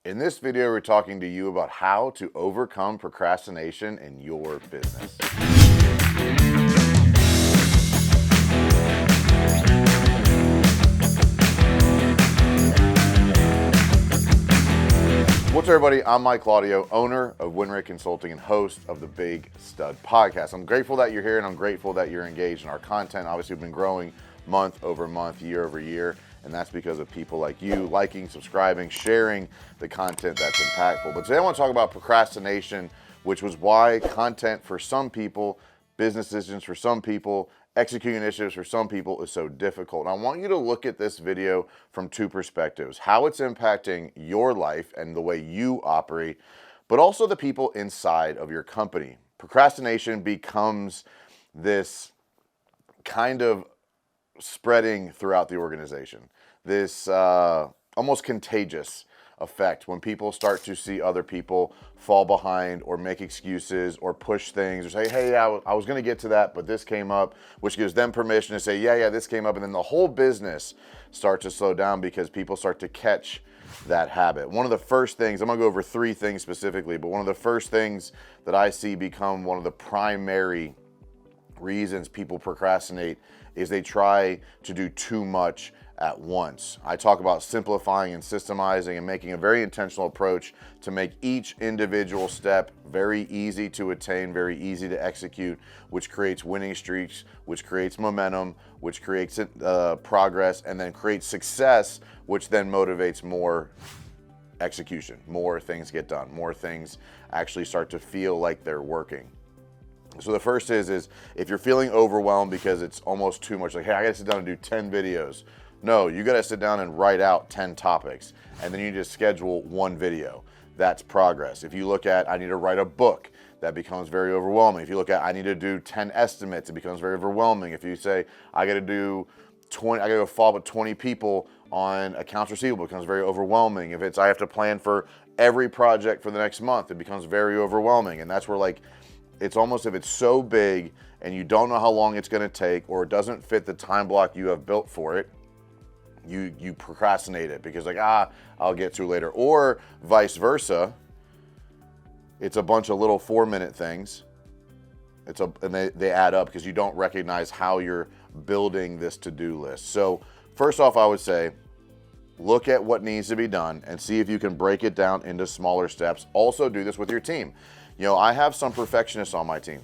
In this video, we're talking to you about how to overcome procrastination in your business. What's up, everybody? I'm Mike Claudio, owner of WinRate Consulting and host of the Big Stud Podcast. I'm grateful that you're here and I'm grateful that you're engaged in our content. Obviously, we've been growing month over month, year over year, and that's because of people like you liking, subscribing, sharing the content that's impactful. But today I want to talk about procrastination, which was why content for some people, business decisions for some people, executing initiatives for some people is so difficult. And I want you to look at this video from two perspectives: how it's impacting your life and the way you operate, but also the people inside of your company. Procrastination becomes this kind of spreading throughout the organization, this almost contagious effect when people start to see other people fall behind or make excuses or push things or say, hey, I was going to get to that, but this came up, which gives them permission to say, yeah, this came up. And then the whole business starts to slow down because people start to catch that habit. One of the first things, I'm going to go over three things specifically, but one of the first things that I see become one of the primary reasons people procrastinate is they try to do too much at once. I talk about simplifying and systemizing and making a very intentional approach to make each individual step very easy to attain, very easy to execute, which creates winning streaks, which creates momentum, which creates progress, and then creates success, which then motivates more execution. More things get done. More things actually start to feel like they're working. So the first is if you're feeling overwhelmed because it's almost too much, like, hey, I gotta sit down and do 10 videos. No, you gotta sit down and write out 10 topics, and then you just schedule one video. That's progress. If you look at, I need to write a book, that becomes very overwhelming. If you look at, I need to do 10 estimates, it becomes very overwhelming. If you say, I gotta go follow up with 20 people on accounts receivable, it becomes very overwhelming. If it's, I have to plan for every project for the next month, it becomes very overwhelming. And that's where, it's almost, if it's so big and you don't know how long it's going to take, or it doesn't fit the time block you have built for it, you procrastinate it because I'll get to later. Or vice versa, it's a bunch of little 4-minute things. And they add up because you don't recognize how you're building this to-do list. So first off, I would say, look at what needs to be done and see if you can break it down into smaller steps. Also do this with your team. You know, I have some perfectionists on my team.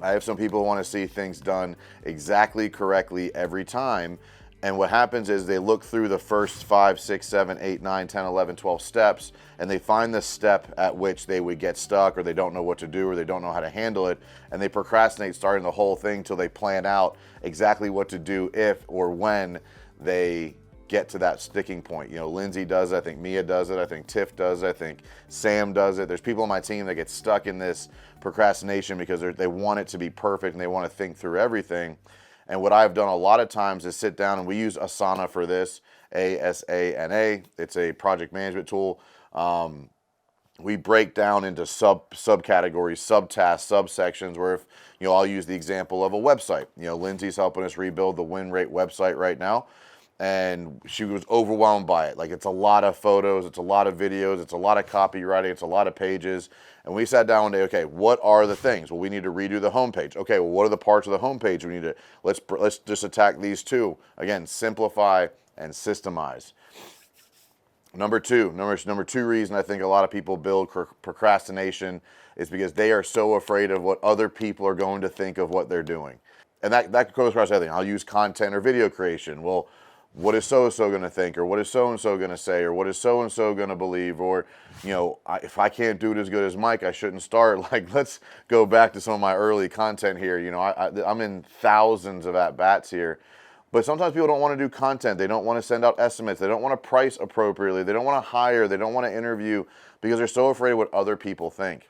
I have some people who want to see things done exactly correctly every time. And what happens is they look through the first 5, 6, 7, 8, 9, 10, 11, 12 steps, and they find the step at which they would get stuck, or they don't know what to do, or they don't know how to handle it. And they procrastinate starting the whole thing till they plan out exactly what to do if or when they get to that sticking point. You know, Lindsay does it, I think Mia does it, I think Tiff does it, I think Sam does it. There's people on my team that get stuck in this procrastination because they want it to be perfect and they want to think through everything. And what I've done a lot of times is sit down, and we use Asana for this, ASANA. It's a project management tool. We break down into subcategories, subtasks, subsections, where if, I'll use the example of a website. Lindsay's helping us rebuild the WinRate website right now. And she was overwhelmed by it. It's a lot of photos, it's a lot of videos, it's a lot of copywriting, it's a lot of pages. And we sat down one day, okay, what are the things? Well, we need to redo the homepage. Okay, well, what are the parts of the homepage we need to, let's just attack these two. Again, simplify and systemize. Number two reason I think a lot of people build procrastination is because they are so afraid of what other people are going to think of what they're doing. And that goes across everything. I'll use content or video creation. Well, what is so-and-so going to think, or what is so-and-so going to say, or what is so-and-so going to believe, or, if I can't do it as good as Mike, I shouldn't start. Let's go back to some of my early content here. I'm in thousands of at-bats here, but sometimes people don't want to do content. They don't want to send out estimates. They don't want to price appropriately. They don't want to hire. They don't want to interview because they're so afraid of what other people think.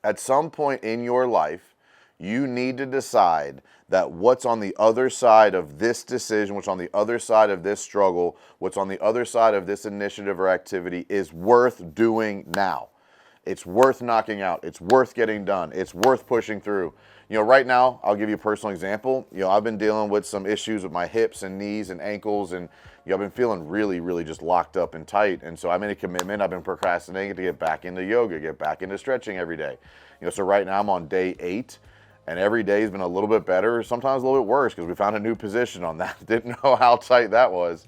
At some point in your life, you need to decide that what's on the other side of this decision, what's on the other side of this struggle, what's on the other side of this initiative or activity is worth doing now. It's worth knocking out. It's worth getting done. It's worth pushing through. Right now, I'll give you a personal example. I've been dealing with some issues with my hips and knees and ankles, and I've been feeling really, really just locked up and tight. And so I made a commitment. I've been procrastinating to get back into yoga, get back into stretching every day. So right now I'm on day 8, and every day has been a little bit better, sometimes a little bit worse because we found a new position on that. Didn't know how tight that was,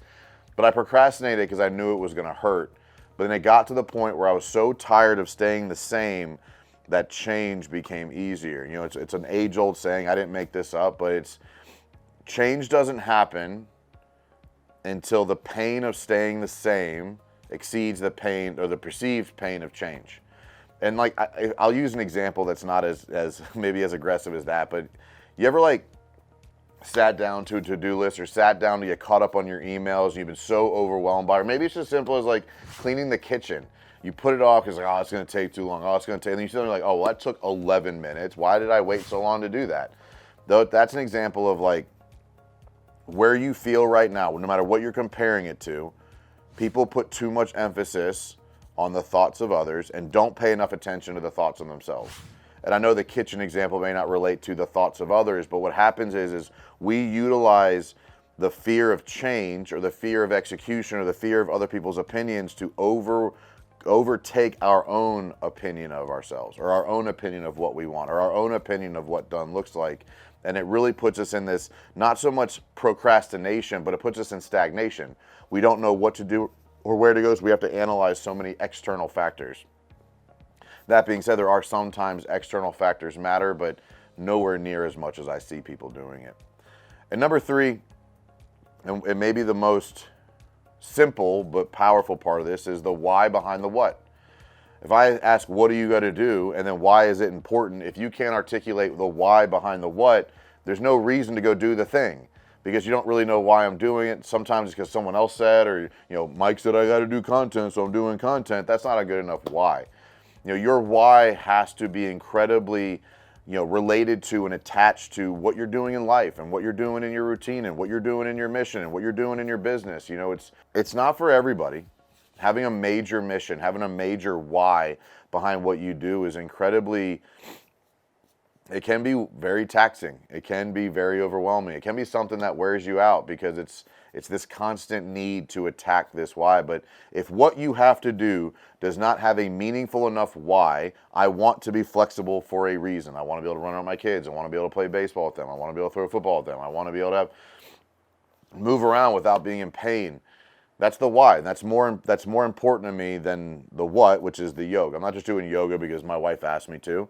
but I procrastinated because I knew it was going to hurt. But then it got to the point where I was so tired of staying the same that change became easier. It's an age-old saying. I didn't make this up, but it's change doesn't happen until the pain of staying the same exceeds the pain or the perceived pain of change. And like I'll use an example that's not as maybe as aggressive as that, but you ever like sat down to a to-do list or sat down to get caught up on your emails and you've been so overwhelmed by, or maybe it's just simple as like cleaning the kitchen. You put it off because like, oh, it's going to take too long. Oh, it's going to take, and then you're like, oh, well, that took 11 minutes. Why did I wait so long to do that? Though that's an example of like where you feel right now, no matter what you're comparing it to, people put too much emphasis on the thoughts of others and don't pay enough attention to the thoughts of themselves. And I know the kitchen example may not relate to the thoughts of others, but what happens is we utilize the fear of change or the fear of execution or the fear of other people's opinions to overtake our own opinion of ourselves or our own opinion of what we want or our own opinion of what done looks like. And it really puts us in this, not so much procrastination, but it puts us in stagnation. We don't know what to do or where to go, so we have to analyze so many external factors. That being said, there are sometimes external factors matter, but nowhere near as much as I see people doing it. And number 3, and it may be the most simple but powerful part of this, is the why behind the what. If I ask, what are you going to do? And then why is it important? If you can't articulate the why behind the what, there's no reason to go do the thing because you don't really know why I'm doing it. Sometimes it's because someone else said, or, Mike said I got to do content, so I'm doing content. That's not a good enough why. Your why has to be incredibly, related to and attached to what you're doing in life and what you're doing in your routine and what you're doing in your mission and what you're doing in your business. It's not for everybody. Having a major mission, having a major why behind what you do is incredibly, it can be very taxing. It can be very overwhelming. It can be something that wears you out because it's this constant need to attack this why. But if what you have to do does not have a meaningful enough why, I want to be flexible for a reason. I want to be able to run around my kids. I want to be able to play baseball with them. I want to be able to throw football with them. I want to be able to move around without being in pain. That's the why. That's more important to me than the what, which is the yoga. I'm not just doing yoga because my wife asked me to.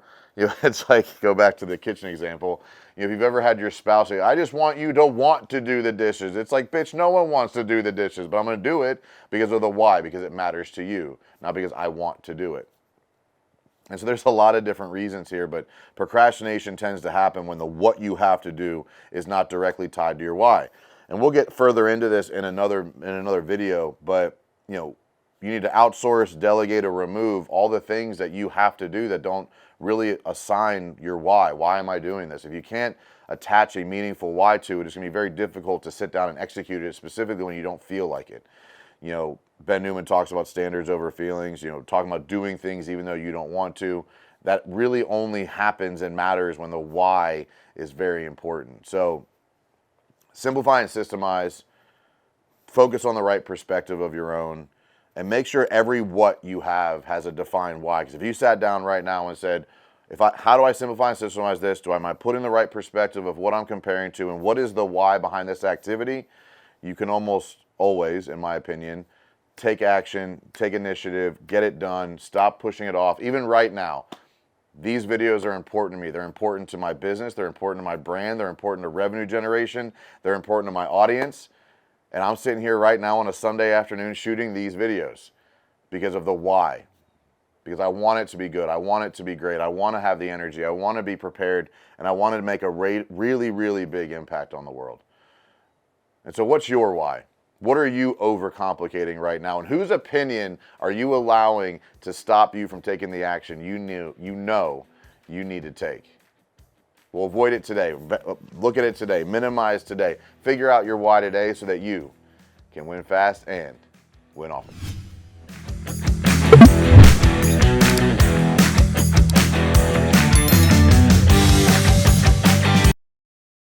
It's like, go back to the kitchen example. If you've ever had your spouse say, I just want you to want to do the dishes. It's like, bitch, no one wants to do the dishes, but I'm going to do it because of the why, because it matters to you, not because I want to do it. And so there's a lot of different reasons here, but procrastination tends to happen when the what you have to do is not directly tied to your why. And we'll get further into this in another video, but you need to outsource, delegate, or remove all the things that you have to do that don't really assign your why. Why am I doing this? If you can't attach a meaningful why to it, it's going to be very difficult to sit down and execute it, specifically when you don't feel like it. Ben Newman talks about standards over feelings, talking about doing things even though you don't want to. That really only happens and matters when the why is very important. So simplify and systemize, focus on the right perspective of your own, and make sure every what you have has a defined why. Because if you sat down right now and said, how do I simplify and systemize this? Am I putting the right perspective of what I'm comparing to and what is the why behind this activity? You can almost always, in my opinion, take action, take initiative, get it done, stop pushing it off. Even right now, these videos are important to me. They're important to my business. They're important to my brand. They're important to revenue generation. They're important to my audience. And I'm sitting here right now on a Sunday afternoon shooting these videos because of the why. Because I want it to be good. I want it to be great. I want to have the energy. I want to be prepared. And I want to make a really, really big impact on the world. And so what's your why? What are you overcomplicating right now? And whose opinion are you allowing to stop you from taking the action you know you need to take? Well, avoid it today. Look at it today. Minimize today. Figure out your why today so that you can win fast and win often.